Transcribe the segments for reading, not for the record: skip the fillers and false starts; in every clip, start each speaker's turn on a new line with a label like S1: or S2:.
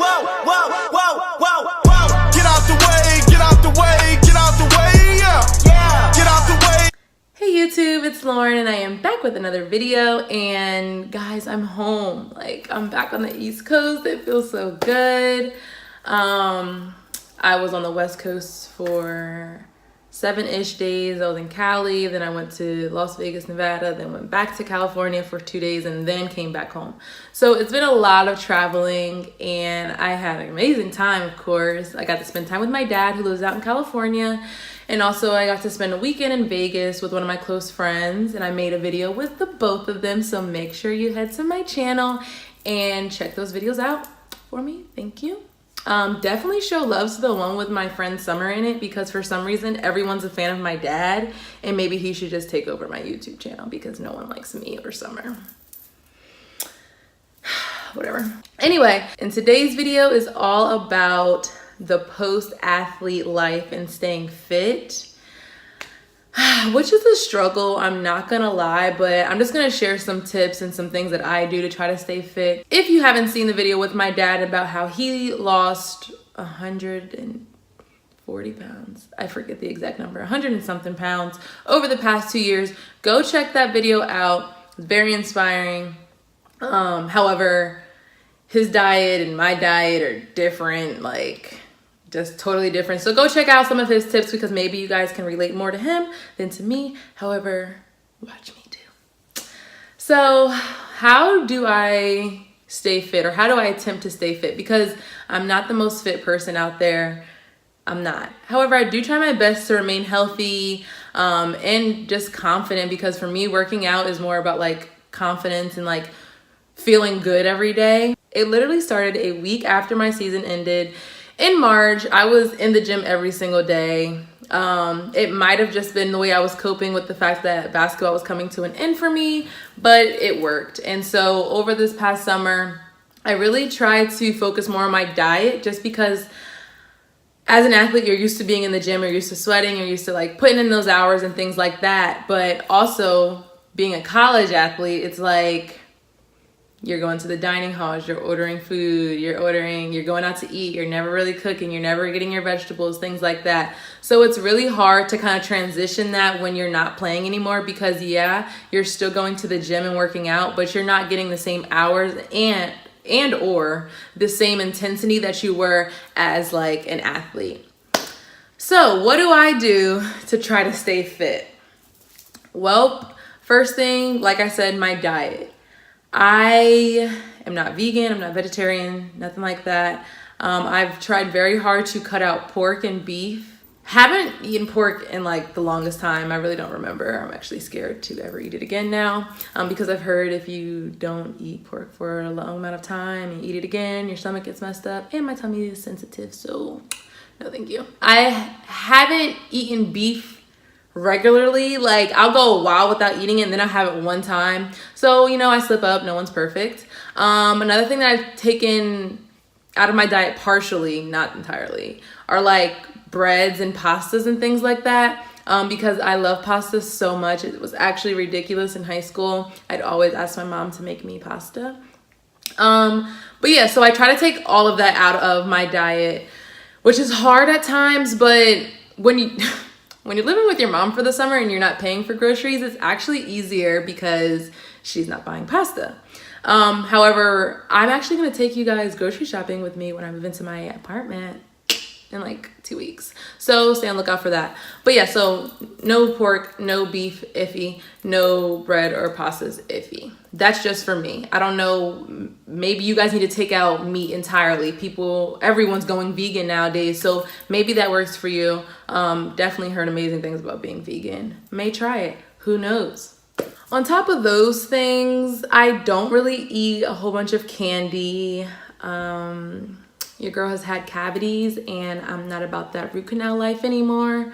S1: whoa, whoa, whoa, whoa, whoa. Get out the way, get out the way, get out the way, yeah. Get out the way.
S2: Hey YouTube, it's Lauren and I am back with another video. And guys, I'm home. Like, I'm back on the East Coast. It feels so good. I was on the West Coast for 7-ish days. I was in Cali, then I went to Las Vegas, Nevada, then went back to California for 2 days and then came back home. So it's been a lot of traveling and I had an amazing time, of course. I got to spend time with my dad who lives out in California, and also I got to spend a weekend in Vegas with one of my close friends, and I made a video with the both of them. So make sure you head to my channel and check those videos out for me. Thank you. Definitely show love to the one with my friend Summer in it, because for some reason everyone's a fan of my dad and maybe he should just take over my YouTube channel because no one likes me or Summer. Whatever. Anyway, and today's video is all about the post-athlete life and staying fit, which is a struggle, I'm not gonna lie, but I'm just gonna share some tips and some things that I do to try to stay fit. If you haven't seen the video with my dad about how he lost 140 pounds, I forget the exact number, 100 and something pounds over the past 2 years, go check that video out. It's very inspiring. However, his diet and my diet are different, like just totally different. So go check out some of his tips because maybe you guys can relate more to him than to me. However, watch me too. So how do I stay fit, or how do I attempt to stay fit? Because I'm not the most fit person out there. I'm not. However, I do try my best to remain healthy and just confident, because for me, working out is more about like confidence and like feeling good every day. It literally started a week after my season ended. In March, I was in the gym every single day. It might have just been the way I was coping with the fact that basketball was coming to an end for me, but it worked. And so over this past summer, I really tried to focus more on my diet, just because as an athlete, you're used to being in the gym, you're used to sweating, you're used to like putting in those hours and things like that. But also being a college athlete, it's like, you're going to the dining halls, you're ordering food, you're going out to eat, you're never really cooking, you're never getting your vegetables, things like that. So it's really hard to kind of transition that when you're not playing anymore, because yeah, you're still going to the gym and working out, but you're not getting the same hours and or the same intensity that you were as like an athlete. So what do I do to try to stay fit? Well, first thing, like I said, my diet. I am not vegan, I'm not vegetarian, nothing like that. I've tried very hard to cut out pork and beef. Haven't eaten pork in like the longest time. I really don't remember. I'm actually scared to ever eat it again now, because I've heard if you don't eat pork for a long amount of time and eat it again, your stomach gets messed up, and my tummy is sensitive, so no thank you. I haven't eaten beef regularly. Like, I'll go a while without eating it and then I'll have it one time. So, you know, I slip up, no one's perfect. Another thing that I've taken out of my diet partially, not entirely, are like breads and pastas and things like that. Because I love pasta so much. It was actually ridiculous in high school. I'd always ask my mom to make me pasta. But yeah, so I try to take all of that out of my diet, which is hard at times, but when you're living with your mom for the summer and you're not paying for groceries, it's actually easier because she's not buying pasta. However, I'm actually gonna take you guys grocery shopping with me when I move into my apartment in like 2 weeks. So stay on the lookout for that. But yeah, so no pork, no beef, iffy, no bread or pastas, iffy. That's just for me. I don't know, maybe you guys need to take out meat entirely. Everyone's going vegan nowadays, so maybe that works for you. Definitely heard amazing things about being vegan. May try it, who knows? On top of those things, I don't really eat a whole bunch of candy. Your girl has had cavities and I'm not about that root canal life anymore.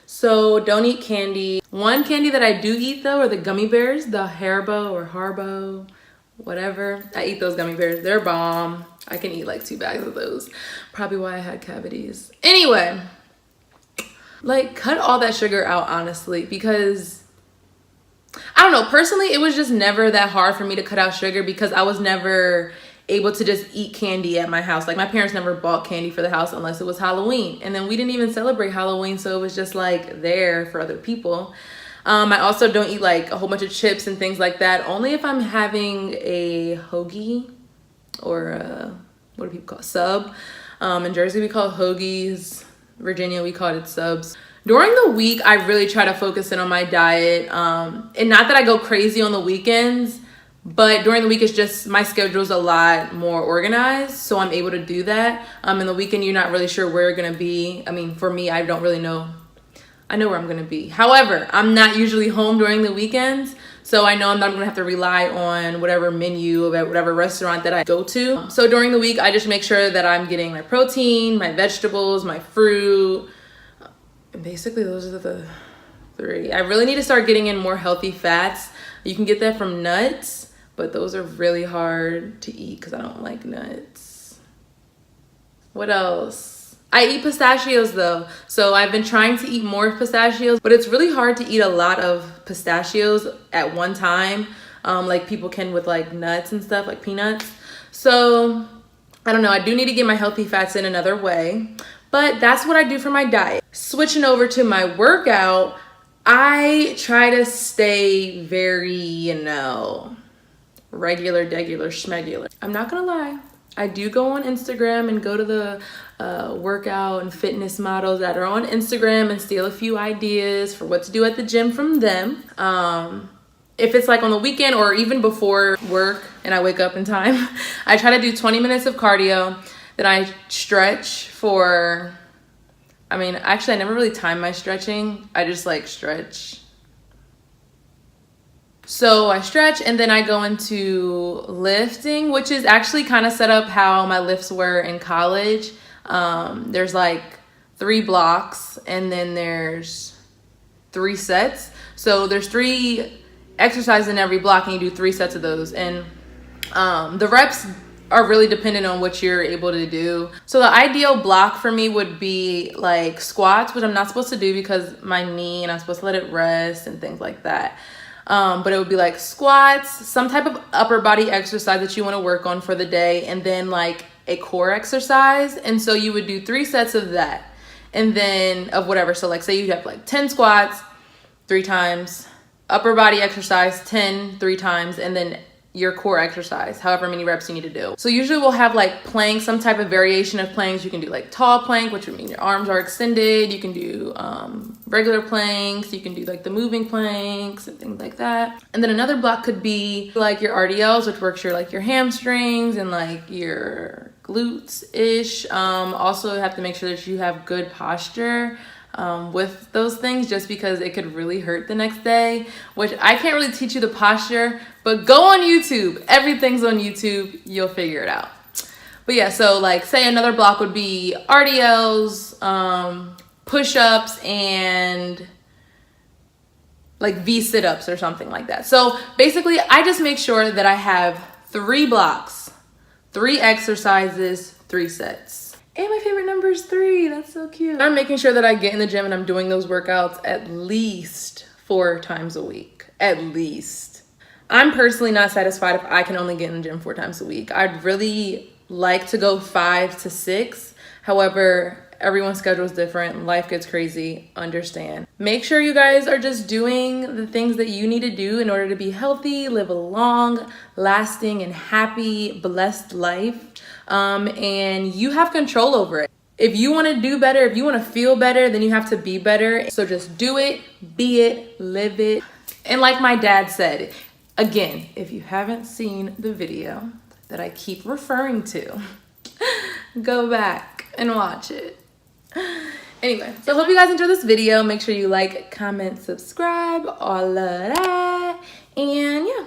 S2: So don't eat candy. One candy that I do eat though are the gummy bears, the Haribo or Harbo, whatever. I eat those gummy bears, they're bomb. I can eat like 2 bags of those. Probably why I had cavities. Anyway, like cut all that sugar out honestly, because I don't know, personally, it was just never that hard for me to cut out sugar because I was never able to just eat candy at my house. Like my parents never bought candy for the house unless it was Halloween. And then we didn't even celebrate Halloween, so it was just like there for other people. I also don't eat like a whole bunch of chips and things like that, only if I'm having a hoagie or what do people call it? Sub. In Jersey we call it hoagies. Virginia we call it subs. During the week, I really try to focus in on my diet. And not that I go crazy on the weekends, but during the week it's just my schedule's a lot more organized, so I'm able to do that. In the weekend you're not really sure where you're gonna be. I mean, for me, I don't really know. I know where I'm gonna be. However, I'm not usually home during the weekends, so I know I'm not gonna have to rely on whatever menu of whatever restaurant that I go to. So during the week, I just make sure that I'm getting my protein, my vegetables, my fruit. And basically, those are the 3. I really need to start getting in more healthy fats. You can get that from nuts, but those are really hard to eat because I don't like nuts. What else? I eat pistachios though, so I've been trying to eat more pistachios, but it's really hard to eat a lot of pistachios at one time, like people can with like nuts and stuff, like peanuts. So I don't know, I do need to get my healthy fats in another way, but that's what I do for my diet. Switching over to my workout, I try to stay very, you know, regular, degular, schmegular. I'm not gonna lie. I do go on Instagram and go to the workout and fitness models that are on Instagram and steal a few ideas for what to do at the gym from them. If it's like on the weekend or even before work and I wake up in time, I try to do 20 minutes of cardio. Then I stretch for, I mean, actually I never really time my stretching. I just like stretch. So I stretch and then I go into lifting, which is actually kind of set up how my lifts were in college. There's like 3 blocks and then there's 3 sets. So there's 3 exercises in every block and you do 3 sets of those. And the reps are really dependent on what you're able to do. So the ideal block for me would be like squats, which I'm not supposed to do because my knee and I'm supposed to let it rest and things like that. But it would be like squats, some type of upper body exercise that you want to work on for the day, and then like a core exercise. And so you would do 3 sets of that and then of whatever. So like say you have like 10 squats 3 times, upper body exercise 10 3 times, and then your core exercise, however many reps you need to do. So usually we'll have like planks, some type of variation of planks. You can do like tall plank, which would mean your arms are extended. You can do regular planks. You can do like the moving planks and things like that. And then another block could be like your RDLs, which works your like your hamstrings and like your glutes-ish. Also have to make sure that you have good posture with those things, just because it could really hurt the next day, which I can't really teach you the posture, but go on YouTube. Everything's on YouTube. You'll figure it out. But yeah, so like say another block would be RDLs, push-ups, and like V sit-ups or something like that. So basically I just make sure that I have 3 blocks, 3 exercises, 3 sets. And my favorite number is 3. That's so cute. I'm making sure that I get in the gym and I'm doing those workouts at least 4 times a week. At least. I'm personally not satisfied if I can only get in the gym 4 times a week. I'd really like to go 5 to 6. However, everyone's schedule is different. Life gets crazy. Understand. Make sure you guys are just doing the things that you need to do in order to be healthy, live a long, lasting, and happy, blessed life. And you have control over it. If you want to do better, if you want to feel better, then you have to be better. So just do it, be it, live it. And like my dad said, again, if you haven't seen the video that I keep referring to, go back and watch it. Anyway, so I hope you guys enjoyed this video. Make sure you like, comment, subscribe, all of that. And yeah.